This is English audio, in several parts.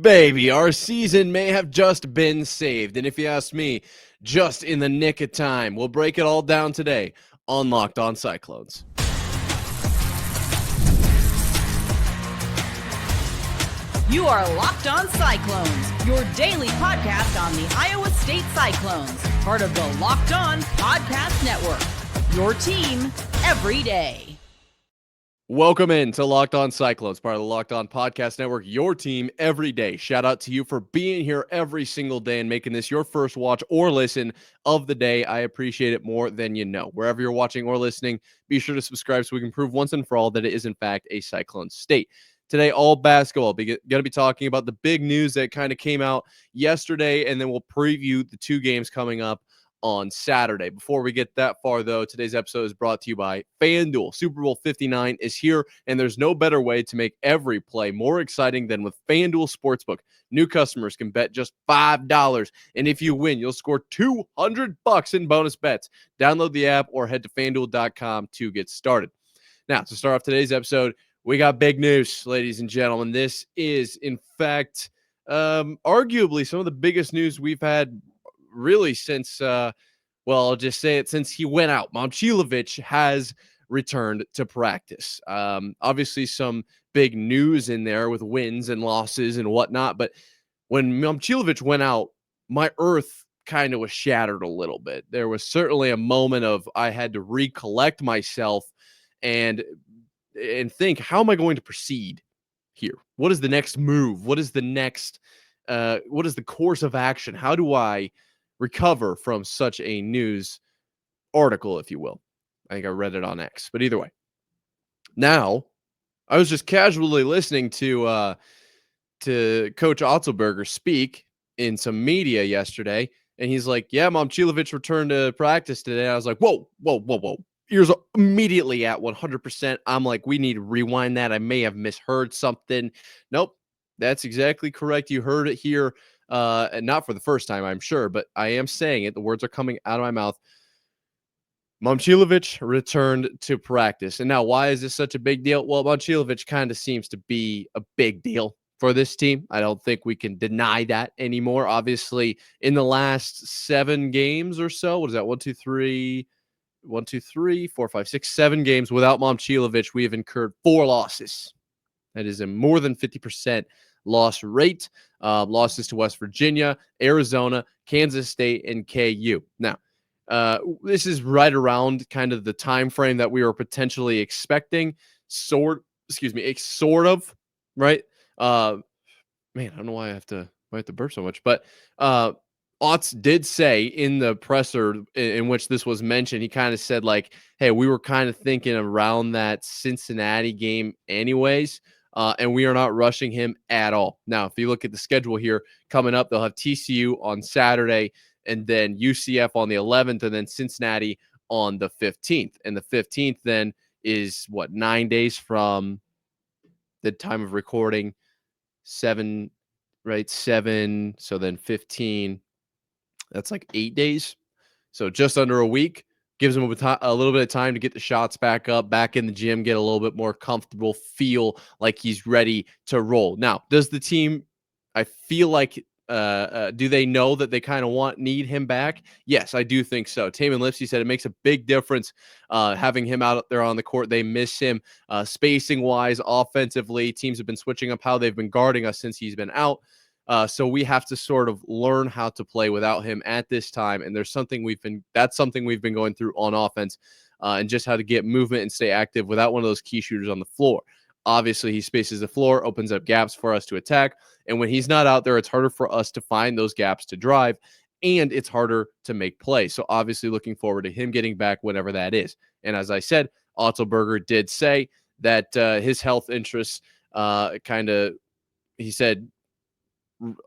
baby, our season may have just been saved. And if you ask me, just in the nick of time. We'll break it all down today on Locked On Cyclones. You are Locked On Cyclones, your daily podcast on the Iowa State Cyclones, part of the Locked On Podcast Network, your team every day. Welcome in to Locked On Cyclones, part of the Locked On Podcast Network, your team every day. Shout out to you for being here every single day and making this your first watch or listen of the day. I appreciate it more than you know. Wherever you're watching or listening, be sure to subscribe so we can prove once and for all that it is in fact a Cyclone state. Today, all basketball. Going to be talking about the big news that kind of came out yesterday, and then we'll preview the two games coming up on Saturday. Before we get that far, though, today's episode is brought to you by FanDuel. Super Bowl 59 is here, and there's no better way to make every play more exciting than with FanDuel Sportsbook. New customers can bet just $5, and if you win, you'll score $200 in bonus bets. Download the app or head to FanDuel.com to get started. Now, to start off today's episode, we got big news, ladies and gentlemen. This is, in fact, arguably some of the biggest news we've had really since, I'll just say it, since he went out. Momcilovic has returned to practice. Obviously, some big news in there with wins and losses and whatnot. But when Momcilovic went out, my earth kind of was shattered a little bit. There was certainly a moment of I had to recollect myself and think, how am I going to proceed here? What is the next move? What is the next, what is the course of action? How do I recover from such a news article, if you will? I think I read it on X, but either way. Now, I was just casually listening to Coach Otzelberger speak in some media yesterday, and he's like, yeah, Momcilovic returned to practice today. I was like, whoa. Ears immediately at 100%. I'm like, we need to rewind that. I may have misheard something. Nope, that's exactly correct. You heard it here. And not for the first time, I'm sure, but I am saying it. The words are coming out of my mouth. Momcilovic returned to practice. And now, why is this such a big deal? Well, Momcilovic kind of seems to be a big deal for this team. I don't think we can deny that anymore. Obviously, in the last 7 games or so, what is that? 7 games without Momcilovic, we have incurred 4 losses. That is a more than 50% loss rate. Losses to West Virginia, Arizona, Kansas State, and KU. Now, this is right around kind of the time frame that we were potentially expecting. Sort of, right? Man, I don't know why I have to burp so much, but Otz did say in the presser in which this was mentioned, he kind of said like, hey, we were kind of thinking around that Cincinnati game anyways, and we are not rushing him at all. Now, if you look at the schedule here coming up, they'll have TCU on Saturday and then UCF on the 11th and then Cincinnati on the 15th. And the 15th then is 9 days from the time of recording, 7, right? 7, so then 15. That's like 8 days. So just under a week. Gives him a little bit of time to get the shots back up, back in the gym, get a little bit more comfortable, feel like he's ready to roll. Now, does the team, I feel like, do they know that they kind of need him back? Yes, I do think so. Taman Lipsey said it makes a big difference having him out there on the court. They miss him spacing-wise, offensively. Teams have been switching up how they've been guarding us since he's been out. So we have to sort of learn how to play without him at this time. And that's something we've been going through on offense and just how to get movement and stay active without one of those key shooters on the floor. Obviously, he spaces the floor, opens up gaps for us to attack. And when he's not out there, it's harder for us to find those gaps to drive, and it's harder to make plays. So obviously looking forward to him getting back whenever that is. And as I said, Otzelberger did say that his health interests he said,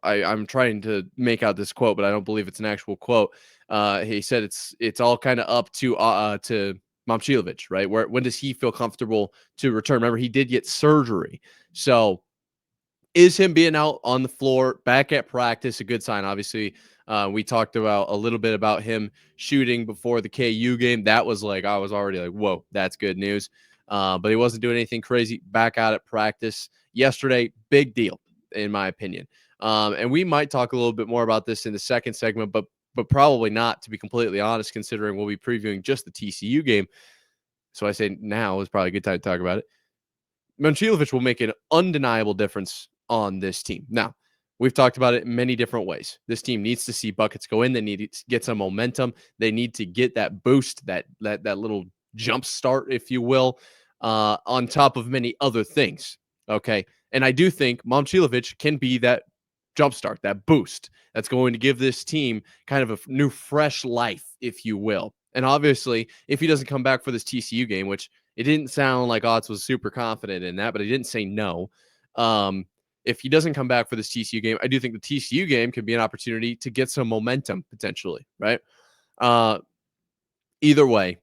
I'm trying to make out this quote, but I don't believe it's an actual quote. He said it's all kind of up to Momcilovic, right? When does he feel comfortable to return? Remember, he did get surgery. So is him being out on the floor, back at practice, a good sign? Obviously, we talked about a little bit about him shooting before the KU game. That was like, I was already like, whoa, that's good news. But he wasn't doing anything crazy. Back out at practice yesterday, big deal, in my opinion. And we might talk a little bit more about this in the second segment, but probably not, to be completely honest, considering we'll be previewing just the TCU game. So I say now is probably a good time to talk about it. Momcilovic will make an undeniable difference on this team. Now, we've talked about it in many different ways. This team needs to see buckets go in. They need to get some momentum. They need to get that boost, that little jump start, if you will, on top of many other things. Okay. And I do think Momcilovic can be that jump start, that boost that's going to give this team kind of a new, fresh life, if you will. And obviously, if he doesn't come back for this TCU game, which it didn't sound like Otz was super confident in that, but he didn't say no. If he doesn't come back for this TCU game, I do think the TCU game could be an opportunity to get some momentum potentially, right? Either way,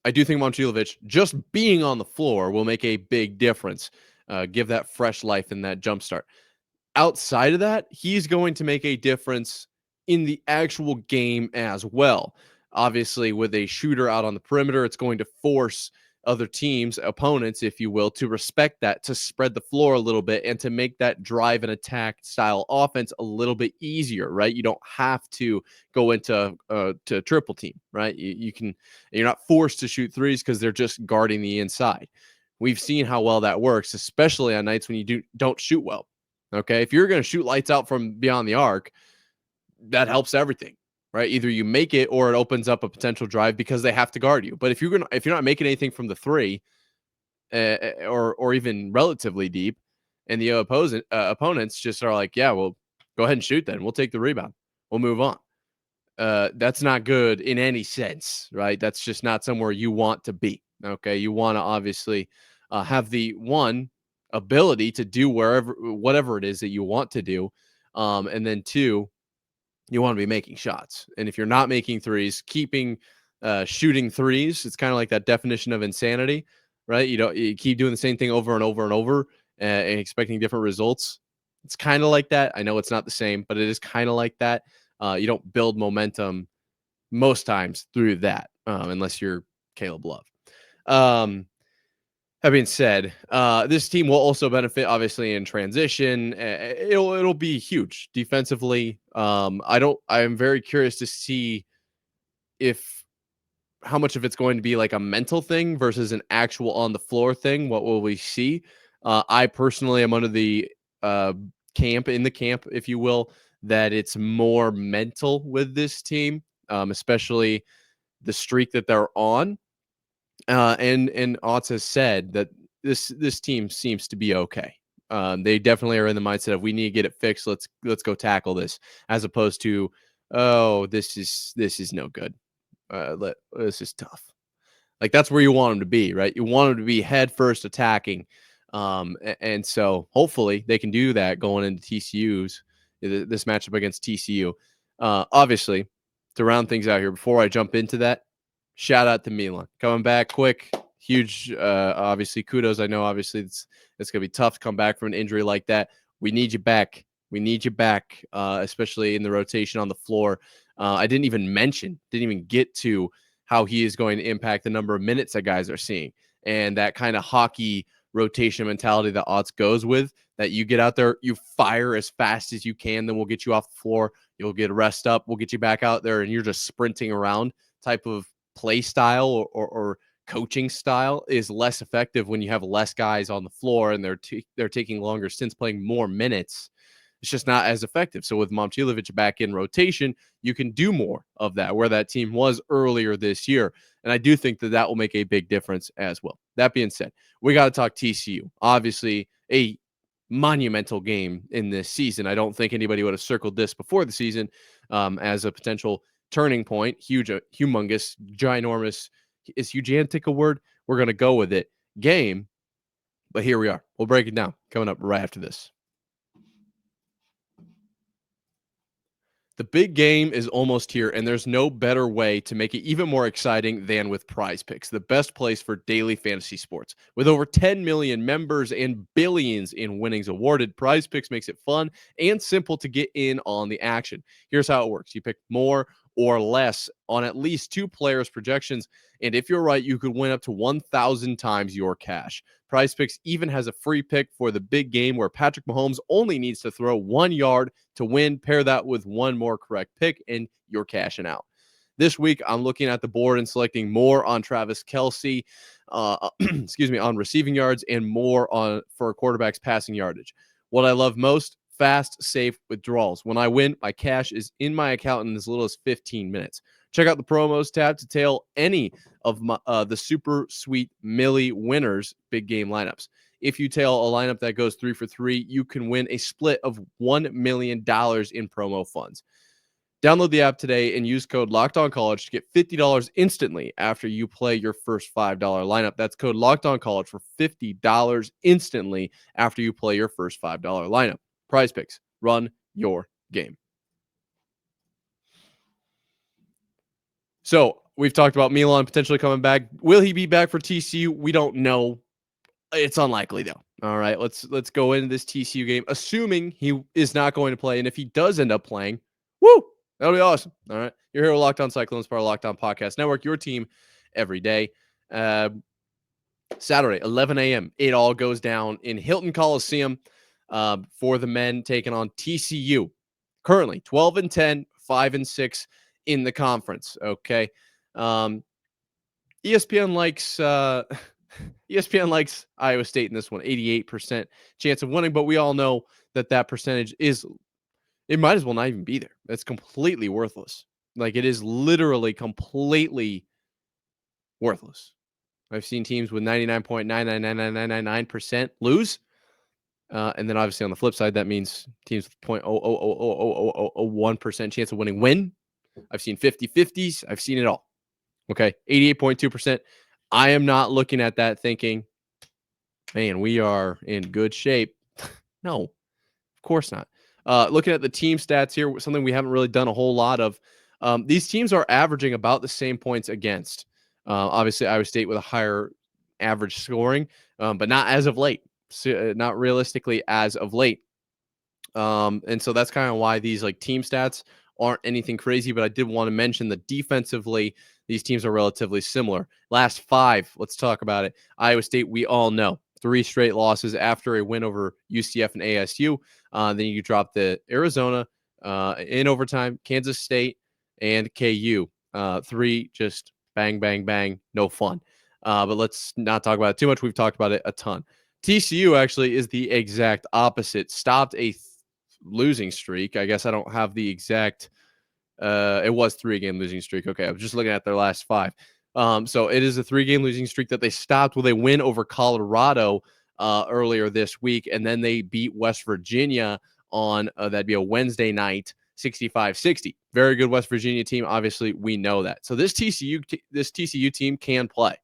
I do think Momcilovic just being on the floor will make a big difference, give that fresh life in that jump start. Outside of that, he's going to make a difference in the actual game as well. Obviously, with a shooter out on the perimeter, it's going to force other teams, opponents, if you will, to respect that, to spread the floor a little bit, and to make that drive and attack style offense a little bit easier, right? You don't have to go into to triple team, right? You're not forced to shoot threes because they're just guarding the inside. We've seen how well that works, especially on nights when you don't shoot well. Okay, if you're going to shoot lights out from beyond the arc, that helps everything, right? Either you make it or it opens up a potential drive because they have to guard you. But if you're not making anything from the three, or even relatively deep, and the opponents just are like, yeah, well, go ahead and shoot. Then we'll take the rebound. We'll move on. That's not good in any sense, right? That's just not somewhere you want to be. Okay, you want to obviously have the ability to do whatever it is that you want to do, and then two, you want to be making shots. And if you're not making threes, shooting threes, it's kind of like that definition of insanity, right? You keep doing the same thing over and over and over, and expecting different results. It's kind of like that. I know it's not the same, but it is kind of like that. You don't build momentum most times through that, unless you're Caleb Love. That being said, this team will also benefit, obviously, in transition. It'll be huge defensively. I'm very curious to see how much of it's going to be like a mental thing versus an actual on the floor thing. What will we see? I personally am under the camp, if you will, that it's more mental with this team, especially the streak that they're on. And Otz has said that this team seems to be okay. They definitely are in the mindset of we need to get it fixed. Let's go tackle this, as opposed to, oh, this is no good. This is tough. Like, that's where you want them to be, right? You want them to be head first attacking. And so hopefully they can do that going into this matchup against TCU. Obviously, to round things out here, before I jump into that, shout out to Milan coming back quick, huge. Obviously, kudos. I know obviously it's gonna be tough to come back from an injury like that. We need you back. We need you back, especially in the rotation on the floor. I didn't even get to how he is going to impact the number of minutes that guys are seeing, and that kind of hockey rotation mentality that Otz goes with, that you get out there, you fire as fast as you can, then we'll get you off the floor. You'll get a rest up. We'll get you back out there, and you're just sprinting around type of play style or coaching style is less effective when you have less guys on the floor and they're taking longer stints playing more minutes. It's just not as effective. So with Momcilovic back in rotation, you can do more of that, where that team was earlier this year. And I do think that will make a big difference as well. That being said, we got to talk TCU. Obviously, a monumental game in this season. I don't think anybody would have circled this before the season as a potential turning point. Huge, humongous, ginormous. Is gigantic a word? We're going to go with it. Game. But here we are. We'll break it down coming up right after this. The big game is almost here, and there's no better way to make it even more exciting than with Prize Picks, the best place for daily fantasy sports. With over 10 million members and billions in winnings awarded, Prize Picks makes it fun and simple to get in on the action. Here's how it works. You pick more or less on at least 2 players' projections. And if you're right, you could win up to 1,000 times your cash. PrizePicks even has a free pick for the big game where Patrick Mahomes only needs to throw 1 yard to win. Pair that with one more correct pick, and you're cashing out. This week, I'm looking at the board and selecting more on Travis Kelce, on receiving yards, and more on for a quarterback's passing yardage. What I love most, fast, safe withdrawals. When I win, my cash is in my account in as little as 15 minutes. Check out the promos tab to tail any of the super sweet Millie winners big game lineups. If you tail a lineup that goes 3 for 3, you can win a split of $1 million in promo funds. Download the app today and use code LOCKEDONCollege to get $50 instantly after you play your first $5 lineup. That's code LOCKEDONCollege for $50 instantly after you play your first $5 lineup. PrizePicks, run your game. So we've talked about Milan potentially coming back. Will he be back for TCU? We don't know. It's unlikely though. All right, let's go into this TCU game, assuming he is not going to play, and if he does end up playing, woo, that'll be awesome. All right, you're here with Locked On Cyclones, part of Locked On Podcast Network, your team every day. Saturday, 11 a.m. It all goes down in Hilton Coliseum for the men taking on TCU. Currently 12-10, 5-6 in the conference. Okay, ESPN likes Iowa State in this one, 88% chance of winning, but we all know that percentage it might as well not even be there. It's completely worthless. Like, it is literally completely worthless. I've seen teams with 99.9999999% lose. And then obviously on the flip side, that means teams with 0.00001% chance of winning win. I've seen 50-50s. I've seen it all. Okay, 88.2%. I am not looking at that thinking, man, we are in good shape. No, of course not. Looking at the team stats here, something we haven't really done a whole lot of. These teams are averaging about the same points against. Obviously, Iowa State with a higher average scoring, but not as of late. Not realistically as of late. And so that's kind of why these like team stats aren't anything crazy, but I did want to mention that defensively, these teams are relatively similar. Last 5, let's talk about it. Iowa State, we all know, 3 straight losses after a win over UCF and ASU. Then you drop the Arizona in overtime, Kansas State, and KU. 3 just bang, bang, bang, no fun. But let's not talk about it too much. We've talked about it a ton. TCU actually is the exact opposite. Stopped a losing streak. I guess I don't have the exact it was 3-game losing streak. Okay, I was just looking at their last 5. So it is a 3-game losing streak that they stopped with a win over Colorado earlier this week, and then they beat West Virginia on that'd be a Wednesday night, 65-60. Very good West Virginia team. Obviously, we know that. So this TCU team can play.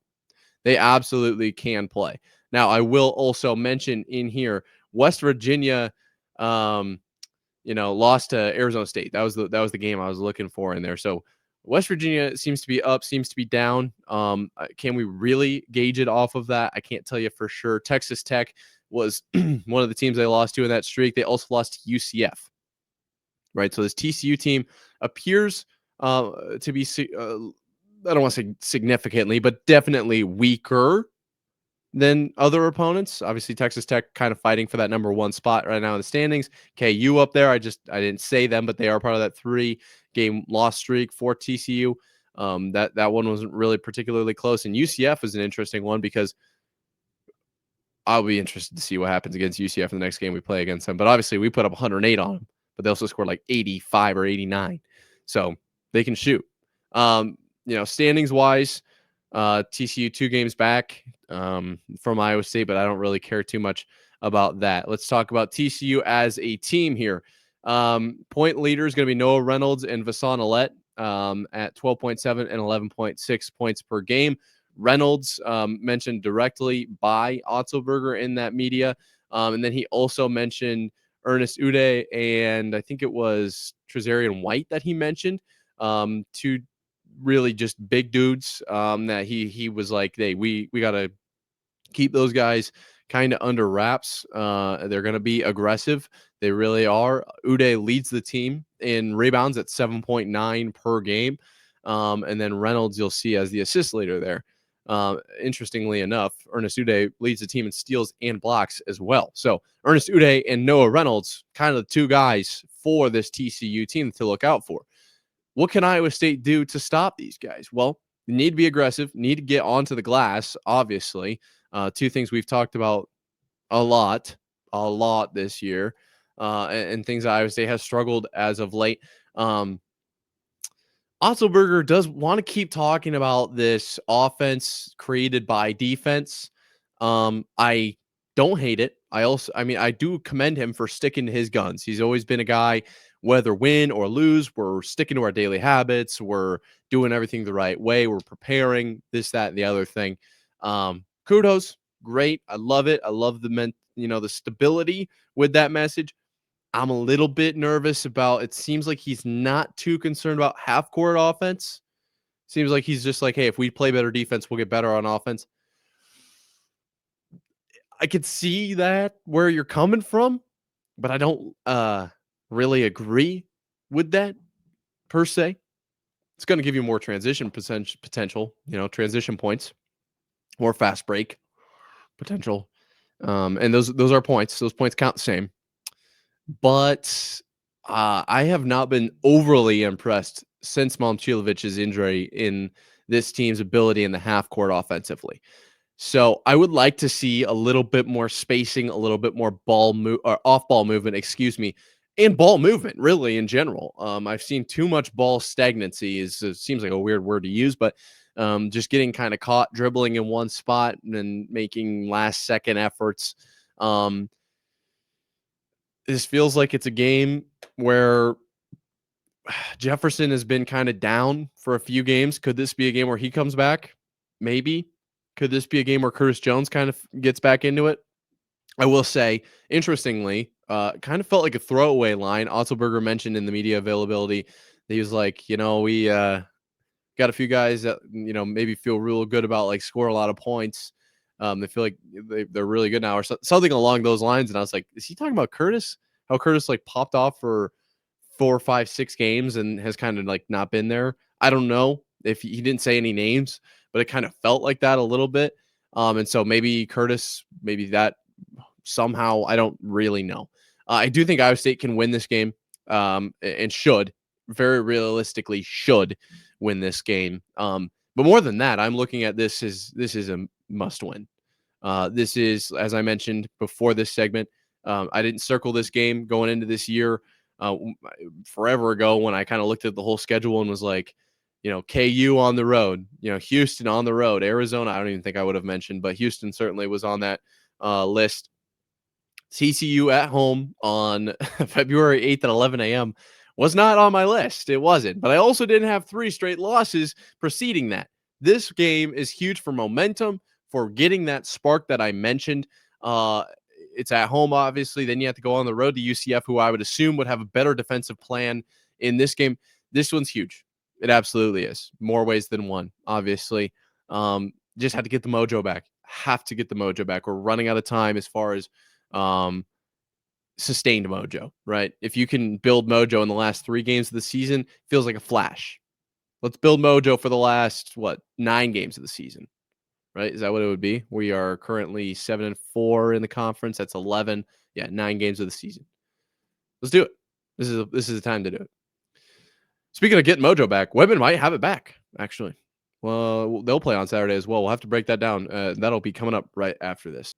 They absolutely can play. Now, I will also mention in here, West Virginia, lost to Arizona State. That was the game I was looking for in there. So West Virginia seems to be up, seems to be down. Can we really gauge it off of that? I can't tell you for sure. Texas Tech was one of the teams they lost to in that streak. They also lost to UCF. Right. So this TCU team appears to be, I don't want to say significantly, but definitely weaker than other opponents. Obviously, Texas Tech kind of fighting for that number 1 spot right now in the standings. KU up there. I didn't say them, but they are part of that 3-game loss streak for TCU. That one wasn't really particularly close. And UCF is an interesting one because I'll be interested to see what happens against UCF in the next game we play against them. But obviously, we put up 108 on them, but they also scored like 85 or 89. So they can shoot. Standings wise, TCU 2 games back from Iowa State, but I don't really care too much about that. Let's talk about TCU as a team here. Point leader is going to be Noah Reynolds and Vasan Alette at 12.7 and 11.6 points per game. Reynolds mentioned directly by Otzelberger in that media. And then he also mentioned Ernest Ude and I think it was Trezarian White that he mentioned, 2 really just big dudes that he was like, hey, we got to keep those guys kind of under wraps. They're going to be aggressive. They really are. Uday leads the team in rebounds at 7.9 per game. And then Reynolds, you'll see as the assist leader there. Interestingly enough, Ernest Uday leads the team in steals and blocks as well. So Ernest Uday and Noah Reynolds, kind of the two guys for this TCU team to look out for. What can Iowa State do to stop these guys? Well, you need to be aggressive, need to get onto the glass, obviously. Two things we've talked about a lot this year, and things that Iowa State has struggled as of late. Otzelberger does want to keep talking about this offense created by defense. I don't hate it. I do commend him for sticking to his guns. He's always been a guy, whether win or lose, we're sticking to our daily habits. We're doing everything the right way. We're preparing this, that, and the other thing. Kudos. Great. I love it. I love the stability with that message. I'm a little bit nervous about, it seems like he's not too concerned about half court offense. Seems like he's just like, hey, if we play better defense, we'll get better on offense. I could see that where you're coming from, but I don't really agree with that per se. It's going to give you more transition potential, transition points, more fast break potential. And those are points. Those points count the same. But I have not been overly impressed since Momcilovic's injury in this team's ability in the half court offensively. So I would like to see a little bit more spacing, a little bit more off ball movement, and ball movement really in general. I've seen too much ball stagnancy. Seems like a weird word to use, but just getting kind of caught dribbling in one spot and then making last second efforts. This feels like it's a game where Jefferson has been kind of down for a few games. Could this be a game where he comes back? Maybe. Could this be a game where Curtis Jones kind of gets back into it? I will say, interestingly, kind of felt like a throwaway line. Otzelberger mentioned in the media availability that he was like, we got a few guys that, maybe feel real good about like score a lot of points. They feel like they're really good now or something along those lines. And I was like, is he talking about Curtis? How Curtis like popped off for 4, 5, 6 games and has kind of like not been there. I don't know if he didn't say any names, but it kind of felt like that a little bit. And so maybe Curtis, maybe that somehow, I don't really know. I do think Iowa State can win this game and should, very realistically, should win this game. But more than that, I'm looking at this as a must win. This is, as I mentioned before this segment, I didn't circle this game going into this year forever ago when I kind of looked at the whole schedule and was like, KU on the road, Houston on the road, Arizona. I don't even think I would have mentioned, but Houston certainly was on that list. TCU at home on February 8th at 11 a.m. was not on my list. It wasn't, but I also didn't have 3 straight losses preceding that. This game is huge for momentum, for getting that spark that I mentioned. It's at home, obviously. Then you have to go on the road to UCF, who I would assume would have a better defensive plan in this game. This one's huge. It absolutely is. More ways than one, obviously. Just have to get the mojo back. Have to get the mojo back. We're running out of time as far as sustained mojo, right? If you can build mojo in the last 3 games of the season, feels like a flash. Let's build mojo for the last, 9 games of the season, right? Is that what it would be? We are currently 7-4 in the conference. That's 11. Yeah, 9 games of the season. Let's do it. This is the time to do it. Speaking of getting mojo back, women might have it back, actually. Well, they'll play on Saturday as well. We'll have to break that down. That'll be coming up right after this.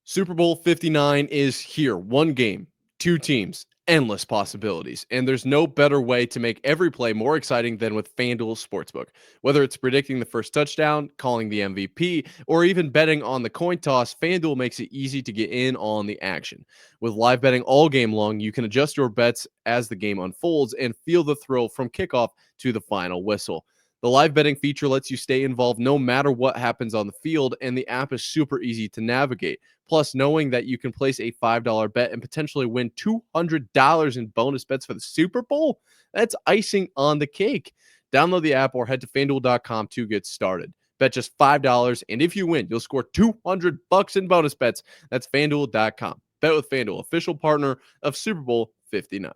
Super Bowl 59 is here. 1 game, 2 teams, endless possibilities. And there's no better way to make every play more exciting than with FanDuel Sportsbook. Whether it's predicting the first touchdown, calling the MVP, or even betting on the coin toss, FanDuel makes it easy to get in on the action. With live betting all game long, you can adjust your bets as the game unfolds and feel the thrill from kickoff to the final whistle. The live betting feature lets you stay involved no matter what happens on the field, and the app is super easy to navigate. Plus, knowing that you can place a $5 bet and potentially win $200 in bonus bets for the Super Bowl, that's icing on the cake. Download the app or head to FanDuel.com to get started. Bet just $5, and if you win, you'll score $200 in bonus bets. That's FanDuel.com. Bet with FanDuel, official partner of Super Bowl 59.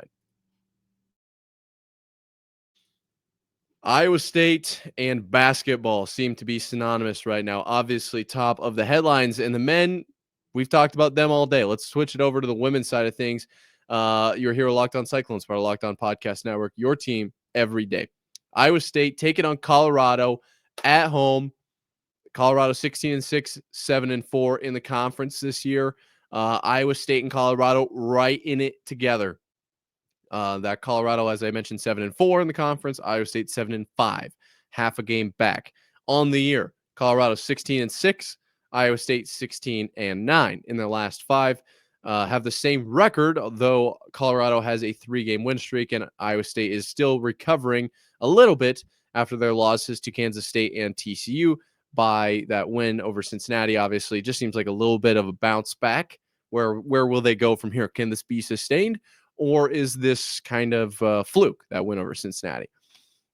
Iowa State and basketball seem to be synonymous right now. Obviously, top of the headlines. And the men, we've talked about them all day. Let's switch it over to the women's side of things. You're here, Locked On Cyclones, part of Locked On Podcast Network, your team every day. Iowa State taking on Colorado at home. Colorado 16-6, 7-4 in the conference this year. Iowa State and Colorado right in it together. That Colorado, as I mentioned, 7-4 in the conference. Iowa State 7-5, half a game back on the year. Colorado 16-6, Iowa State 16-9 in their last five. Have the same record, though Colorado has a 3-game win streak, and Iowa State is still recovering a little bit after their losses to Kansas State and TCU. By that win over Cincinnati, obviously, just seems like a little bit of a bounce back. Where will they go from here? Can this be sustained? Or is this kind of fluke, that win over Cincinnati?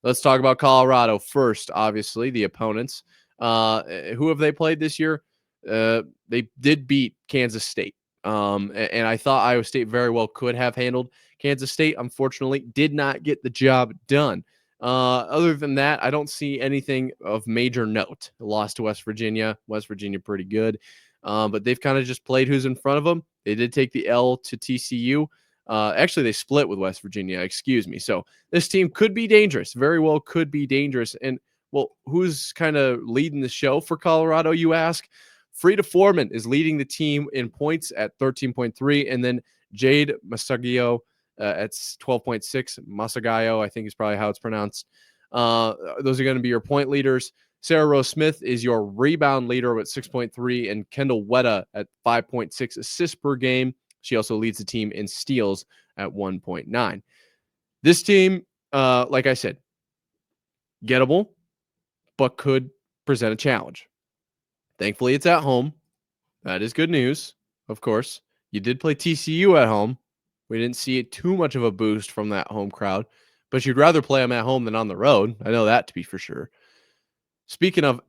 Let's talk about Colorado first, obviously, the opponents. Who have they played this year? They did beat Kansas State. And I thought Iowa State very well could have handled Kansas State. Unfortunately, did not get the job done. Other than that, I don't see anything of major note. Lost to West Virginia. West Virginia pretty good. But they've kind of just played who's in front of them. They did take the L to TCU. Actually, they split with West Virginia, excuse me. So this team could be dangerous, very well could be dangerous. And, well, who's kind of leading the show for Colorado, you ask? Frida Foreman is leading the team in points at 13.3, and then Jade Masagayo at 12.6. Masagayo, I think is probably how it's pronounced. Those are going to be your point leaders. Sarah Rose Smith is your rebound leader at 6.3, and Kendall Wetta at 5.6 assists per game. She also leads the team in steals at 1.9. This team, like I said, gettable, but could present a challenge. Thankfully, it's at home. That is good news, of course. You did play TCU at home. We didn't see too much of a boost from that home crowd, but you'd rather play them at home than on the road. I know that to be for sure. Speaking of,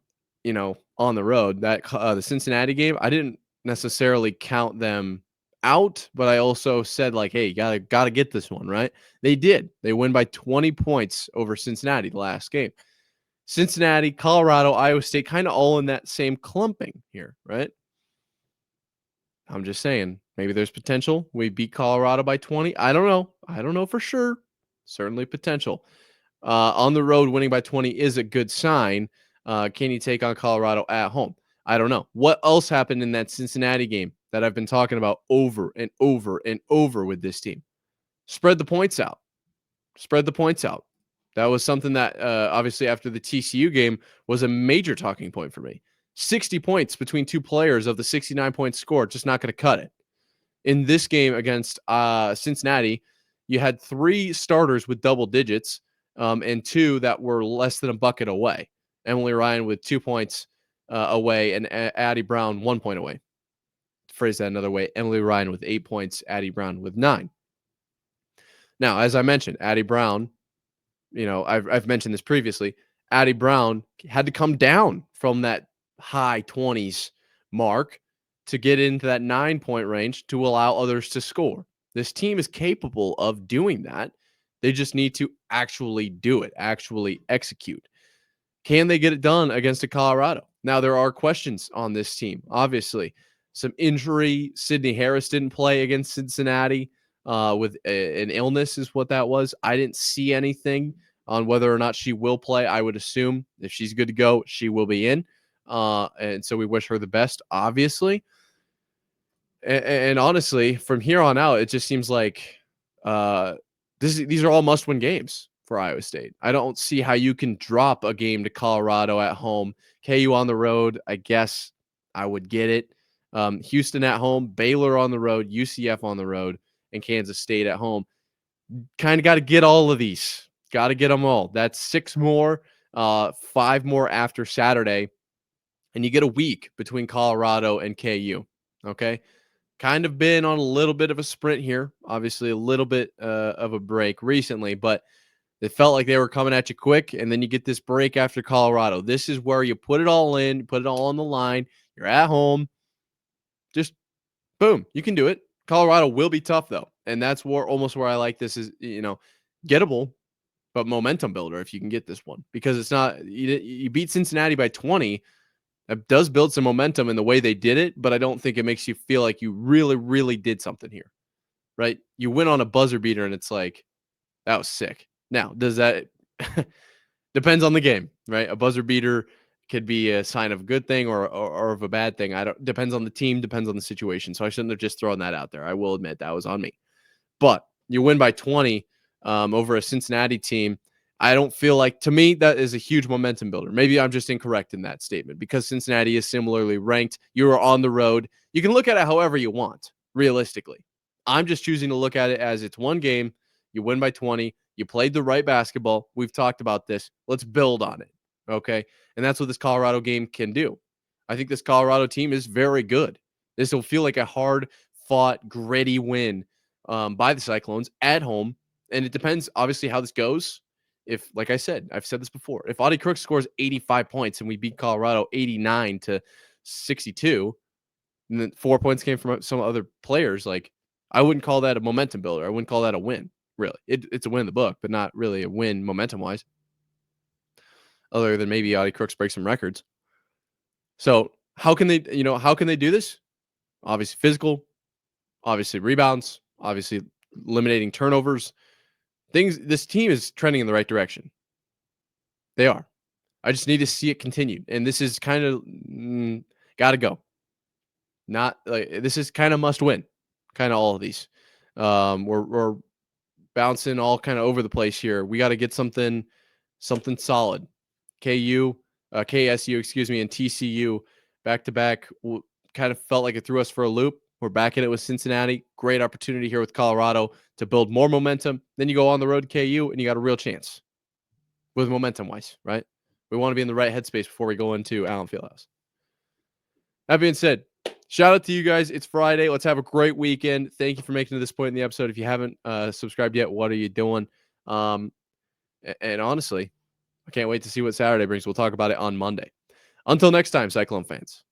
on the road, that the Cincinnati game, I didn't necessarily count them out, but I also said, like, hey, you gotta get this one, right? They did. They win by 20 points over Cincinnati the last game. Cincinnati, Colorado, Iowa State, kind of all in that same clumping here, right? I'm just saying, maybe there's potential. We beat Colorado by 20. I don't know. I don't know for sure. Certainly potential. On the road, winning by 20 is a good sign. Can you take on Colorado at home? I don't know. What else happened in that Cincinnati game that I've been talking about over and over and over with this team? Spread the points out. Spread the points out. That was something that obviously after the TCU game was a major talking point for me. 60 points between two players of the 69 points scored, just not going to cut it. In this game against Cincinnati, you had 3 starters with double digits and 2 that were less than a bucket away. Emily Ryan with 2 points away and Addie Brown 1 point away. To phrase that another way, Emily Ryan with 8 points, Addie Brown with 9. Now, as I mentioned, Addie Brown, I've mentioned this previously, Addie Brown had to come down from that high 20s mark to get into that 9-point range to allow others to score. This team is capable of doing that. They just need to actually do it, actually execute. Can they get it done against a Colorado? Now, there are questions on this team. Obviously, some injury. Sydney Harris didn't play against Cincinnati with an illness is what that was. I didn't see anything on whether or not she will play. I would assume if she's good to go, she will be in. And so we wish her the best, obviously. And honestly, from here on out, it just seems like these are all must-win games for Iowa State. I don't see how you can drop a game to Colorado at home. KU on the road, I guess I would get it. Houston at home, Baylor on the road, UCF on the road, and Kansas State at home. Kind of got to get all of these. Got to get them all. That's 6 more, 5 more after Saturday. And you get a week between Colorado and KU. Okay? Kind of been on a little bit of a sprint here. Obviously, a little bit of a break recently, but It felt like they were coming at you quick, and then you get this break after Colorado. This is where you put it all in, put it all on the line. You're at home. Just boom, you can do it. Colorado will be tough though, and that's almost where I like this is gettable, but momentum builder if you can get this one because it's not you beat Cincinnati by 20. It does build some momentum in the way they did it, but I don't think it makes you feel like you really, really did something here, right? You win on a buzzer beater, and it's like that was sick. Now, does that depends on the game, right? A buzzer beater could be a sign of a good thing or of a bad thing. Depends on the team, depends on the situation. So I shouldn't have just thrown that out there. I will admit that was on me. But you win by 20 over a Cincinnati team. I don't feel like, to me, that is a huge momentum builder. Maybe I'm just incorrect in that statement because Cincinnati is similarly ranked. You are on the road. You can look at it however you want, realistically. I'm just choosing to look at it as it's one game. You win by 20. You played the right basketball. We've talked about this. Let's build on it. Okay. And that's what this Colorado game can do. I think this Colorado team is very good. This will feel like a hard fought, gritty win by the Cyclones at home. And it depends, obviously, how this goes. If, like I said, I've said this before, if Audie Crooks scores 85 points and we beat Colorado 89-62, and then 4 points came from some other players, like I wouldn't call that a momentum builder. I wouldn't call that a win. Really, it's a win in the book, but not really a win momentum wise. Other than maybe Audie Crooks breaks some records. So how can they do this? Obviously physical, obviously rebounds, obviously eliminating turnovers. This team is trending in the right direction. They are. I just need to see it continued. And this is kind of gotta go. Not like this is kind of must win. Kind of all of these. We're bouncing all kind of over the place here. We got to get something solid. KSU, and TCU back to back kind of felt like it threw us for a loop. We're back in it with Cincinnati. Great opportunity here with Colorado to build more momentum. Then you go on the road to KU and you got a real chance with momentum wise, right? We want to be in the right headspace before we go into Allen Fieldhouse. That being said, shout out to you guys. It's Friday. Let's have a great weekend. Thank you for making it to this point in the episode. If you haven't subscribed yet, what are you doing? And honestly, I can't wait to see what Saturday brings. We'll talk about it on Monday. Until next time, Cyclone fans.